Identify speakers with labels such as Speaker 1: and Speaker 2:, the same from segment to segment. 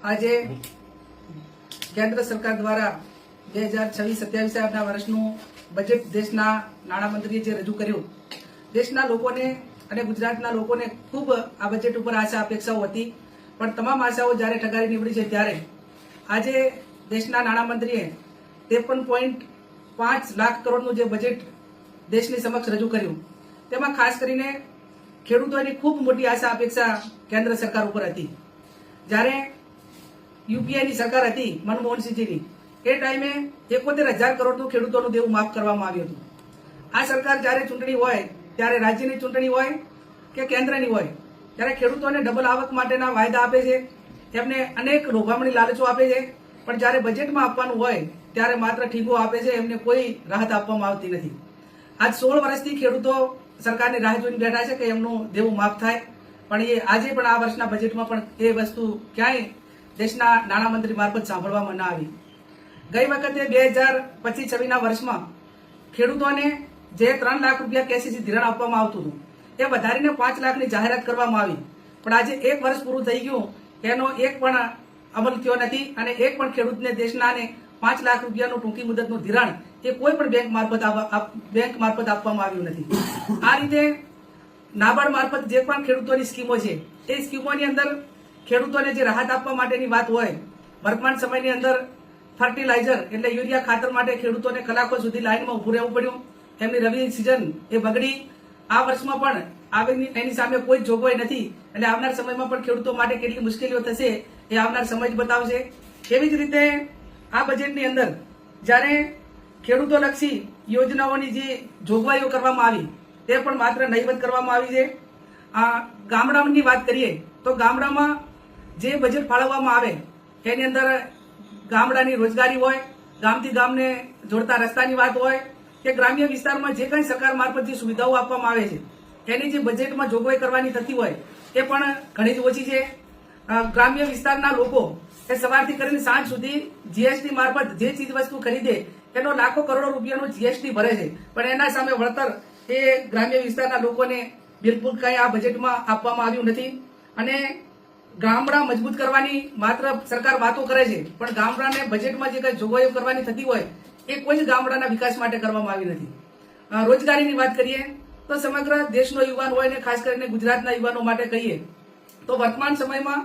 Speaker 1: આજે કેન્દ્ર સરકાર દ્વારા 2026-27 વર્ષનું બજેટ દેશના નાણામંત્રીએ જે રજૂ કર્યું, દેશના લોકોને અને ગુજરાતના લોકોને ખૂબ આ બજેટ ઉપર આશા અપેક્ષાઓ હતી, પણ તમામ આશાઓ જ્યારે ઠગારી નીવડી છે ત્યારે આજે દેશના નાણામંત્રીએ 53.5 લાખ કરોડનું જે બજેટ દેશની સમક્ષ રજૂ કર્યું, તેમાં ખાસ કરીને ખેડૂતોની ખૂબ મોટી આશા અપેક્ષા કેન્દ્ર સરકાર ઉપર હતી. જ્યારે યુપીએની સરકાર હતી મનમોહનસિંહજીની, એ ટાઈમે 71,000 કરોડનું ખેડૂતોનું દેવું માફ કરવામાં આવ્યું હતું. આ સરકાર જ્યારે ચૂંટણી હોય, ત્યારે રાજ્યની ચૂંટણી હોય કે કેન્દ્રની હોય, ત્યારે ખેડૂતોને ડબલ આવક માટેના વાયદા આપે છે, એમને અનેક લોભામણી લાલચો આપે છે, પણ જ્યારે બજેટમાં આપવાનું હોય ત્યારે માત્ર ઠીંગો આપે છે, એમને કોઈ રાહત આપવામાં આવતી નથી. આજ 16 વર્ષથી ખેડૂતો સરકારની રાહ જોઈને બેઠા છે કે એમનું દેવું માફ થાય, પણ એ આજે પણ આ વર્ષના બજેટમાં પણ એ વસ્તુ ક્યાંય દેશના નાણામંત્રી મારફત સાંભળવામાં ના આવી. ગઈ વખતે 2025-26ના વર્ષમાં ખેડૂતોને જે 3 લાખ રૂપિયા કેસીસી ધિરાણ આપવામાં આવતું હતું, એ વધારીને 5 લાખની જાહેરાત કરવામાં આવી, પણ આજે 1 વર્ષ પૂરું થઈ ગયું, એનો એક પણ અમલ થયો નથી અને એક પણ ખેડૂતને દેશનાને 5 લાખ રૂપિયાનું ટૂંકી મુદતનું ધિરાણ એ કોઈ પણ બેંક મારફત આપવામાં આવ્યું નથી. આ રીતે નાબાર્ડ મારફત જે પણ ખેડૂતોની સ્કીમો છે, એ સ્કીમોની અંદર ખેડૂતોને જે રાહત આપવા માટેની વાત હોય, વર્તમાન સમયની અંદર ફર્ટિલાઇઝર એટલે યુરિયા ખાતર માટે ખેડૂતોને કલાકો સુધી લાઇનમાં ઉભું રહેવું પડ્યું, એમની રવિ સિઝન એ બગડી. આ વર્ષમાં પણ એની સામે કોઈ જોગવાઈ નથી, એટલે આવનાર સમયમાં પણ ખેડૂતો માટે કેટલી મુશ્કેલીઓ થશે એ આવનાર સમય જ બતાવશે. એવી જ રીતે આ બજેટની અંદર જ્યારે ખેડૂતોલક્ષી યોજનાઓની જે જોગવાઈઓ કરવામાં આવી, તે પણ માત્ર નહીવત કરવામાં આવી છે. ગામડાની વાત કરીએ તો ગામડામાં જે બજેટ ફાળવવામાં આવે એની અંદર ગામડાની રોજગારી હોય, ગામથી ગામને જોડતા રસ્તાની વાત હોય કે ગ્રામ્ય વિસ્તારમાં જે કંઈ સરકાર મારફત જે સુવિધાઓ આપવામાં આવે છે, એની જે બજેટમાં જોગવાઈ કરવાની થતી હોય એ પણ ઘણી જ ઓછી છે. ગ્રામ્ય વિસ્તારના લોકો એ સવારથી કરીને સાંજ સુધી જીએસટી મારફત જે ચીજ વસ્તુ ખરીદે એનો લાખો કરોડો રૂપિયાનો જીએસટી ભરે છે, પણ એના સામે વળતર એ ગ્રામ્ય વિસ્તારના લોકોને બિલકુલ કંઈ આ બજેટમાં આપવામાં આવ્યું નથી. અને ગામડા મજબૂત કરવાની માત્ર સરકાર વાતો કરે છે, પણ ગામડાને બજેટમાં જે કંઈ જોગવાઈઓ કરવાની થતી હોય એ કોઈ જ ગામડાના વિકાસ માટે કરવામાં આવી નથી. રોજગારીની વાત કરીએ તો સમગ્ર દેશનો યુવાન હોય ને ખાસ કરીને ગુજરાતના યુવાનો માટે કહીએ તો વર્તમાન સમયમાં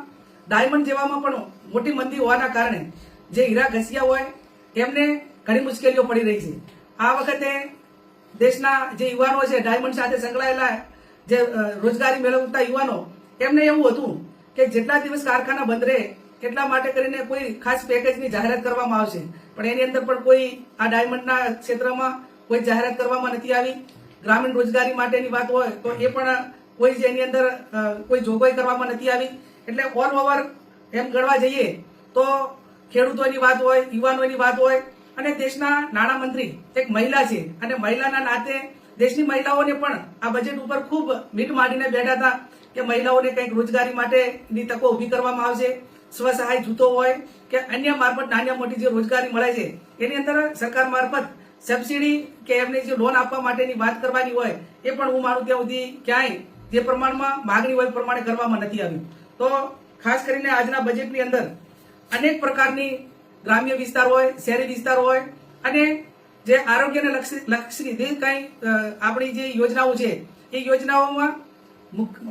Speaker 1: ડાયમંડ જેવામાં પણ મોટી મંદી હોવાના કારણે જે હીરા ઘસિયા હોય એમને ઘણી મુશ્કેલીઓ પડી રહી છે. આ વખતે દેશના જે યુવાનો છે, ડાયમંડ સાથે સંકળાયેલા જે રોજગારી મેળવતા યુવાનો, એમને એવું હતું કે જેટલા દિવસ કારખાના બંધ રહે એટલા માટે કરીને કોઈ ખાસ પેકેજની જાહેરાત કરવામાં આવશે, પણ એની અંદર પણ કોઈ આ ડાયમંડના ક્ષેત્રમાં કોઈ જાહેરાત કરવામાં નથી આવી. ગ્રામીણ રોજગારી માટેની વાત હોય તો એ પણ કોઈ જ એની અંદર કોઈ જોગવાઈ કરવામાં નથી આવી. એટલે ઓલ ઓવર એમ ગણવા જઈએ તો ખેડૂતોની વાત હોય, યુવાનોની વાત હોય, અને દેશના નાણામંત્રી એક મહિલા છે અને મહિલાના નાતે દેશની મહિલાઓને પણ આ બજેટ ઉપર ખૂબ મીટ માંડીને બેઠા હતા કે મહિલાઓને કંઈક રોજગારી માટેની તકો ઉભી કરવામાં આવશે. સ્વસહાય જૂથો હોય કે અન્ય મારફત નાની મોટી જે રોજગારી મળે છે એની અંદર સરકાર મારફત સબસિડી કે એમને જે લોન આપવા માટેની વાત કરવાની હોય, એ પણ હું માનું ત્યાં સુધી ક્યાંય જે પ્રમાણમાં માગણી હોય એ પ્રમાણે કરવામાં નથી આવ્યું. તો ખાસ કરીને આજના બજેટની અંદર અનેક પ્રકારની ગ્રામ્ય વિસ્તાર હોય, શહેરી વિસ્તાર હોય અને જે આરોગ્યને લક્ષી જે કંઈ આપણી જે યોજનાઓ છે એ યોજનાઓમાં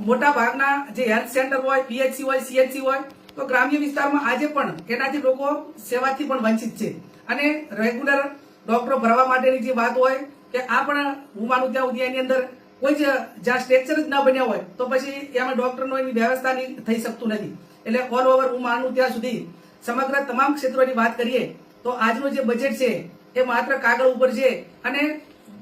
Speaker 1: મોટા ભાગના જે હેલ્થ સેન્ટર હોય, પીએચસી હોય, સીએચસી હોય, તો ગ્રામ્ય વિસ્તારમાં આજે પણ એનાથી લોકો સેવાથી પણ વંચિત છે. અને રેગ્યુલર ડોક્ટરો ભરવા માટેની જે વાત હોય કે આ પણ હું માનું ત્યાં સુધી એની અંદર કોઈ જ જ્યાં સ્ટ્રક્ચર જ ના બન્યા હોય તો પછી એમાં ડોક્ટરનો એની વ્યવસ્થા થઈ શકતું નથી. એટલે ઓલ ઓવર હું માનું ત્યાં સુધી સમગ્ર તમામ ક્ષેત્રોની વાત કરીએ તો આજનું જે બજેટ છે એ માત્ર કાગળ ઉપર છે. અને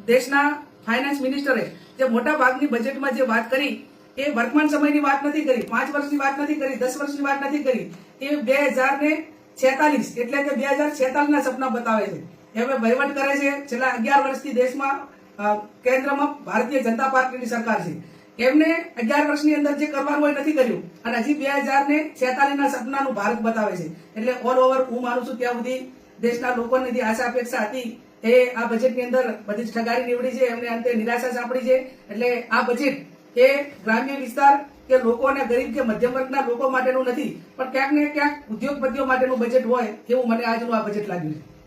Speaker 1: દેશના ફાઇનાન્સ મિનિસ્ટરે જે મોટા ભાગની બજેટમાં જે વાત કરી એ વર્તમાન સમયની વાત નથી કરી, 5 વર્ષની વાત નથી કરી, 10 વર્ષની વાત નથી કરી, એ 2046 એટલે કે 2046ના સપના બતાવે છે. હવે વહીવટ કરે છે છેલ્લા 11 વર્ષથી દેશમાં કેન્દ્રમાં ભારતીય જનતા પાર્ટીની સરકાર છે. એમને 11 વર્ષની અંદર જે કરવાનું હોય નથી કર્યું અને હજી 2046ના સપનાનું ભારત બતાવે છે. એટલે ઓલ ઓવર હું માનું છું ત્યાં સુધી દેશના લોકોની જે આશા અપેક્ષા હતી એ આ બજેટની અંદર બધી જ ઠગારી નીવડી છે, એમને અંતે નિરાશા સાંપડી છે. એટલે આ બજેટ એ ગ્રામ્ય વિસ્તાર કે લોકો અને ગરીબ કે મધ્યમ વર્ગના લોકો માટેનું નથી, પણ ક્યાંક ને ક્યાંક ઉદ્યોગપતિઓ માટેનું બજેટ હોય એવું મને આજનું આ બજેટ લાગ્યું છે.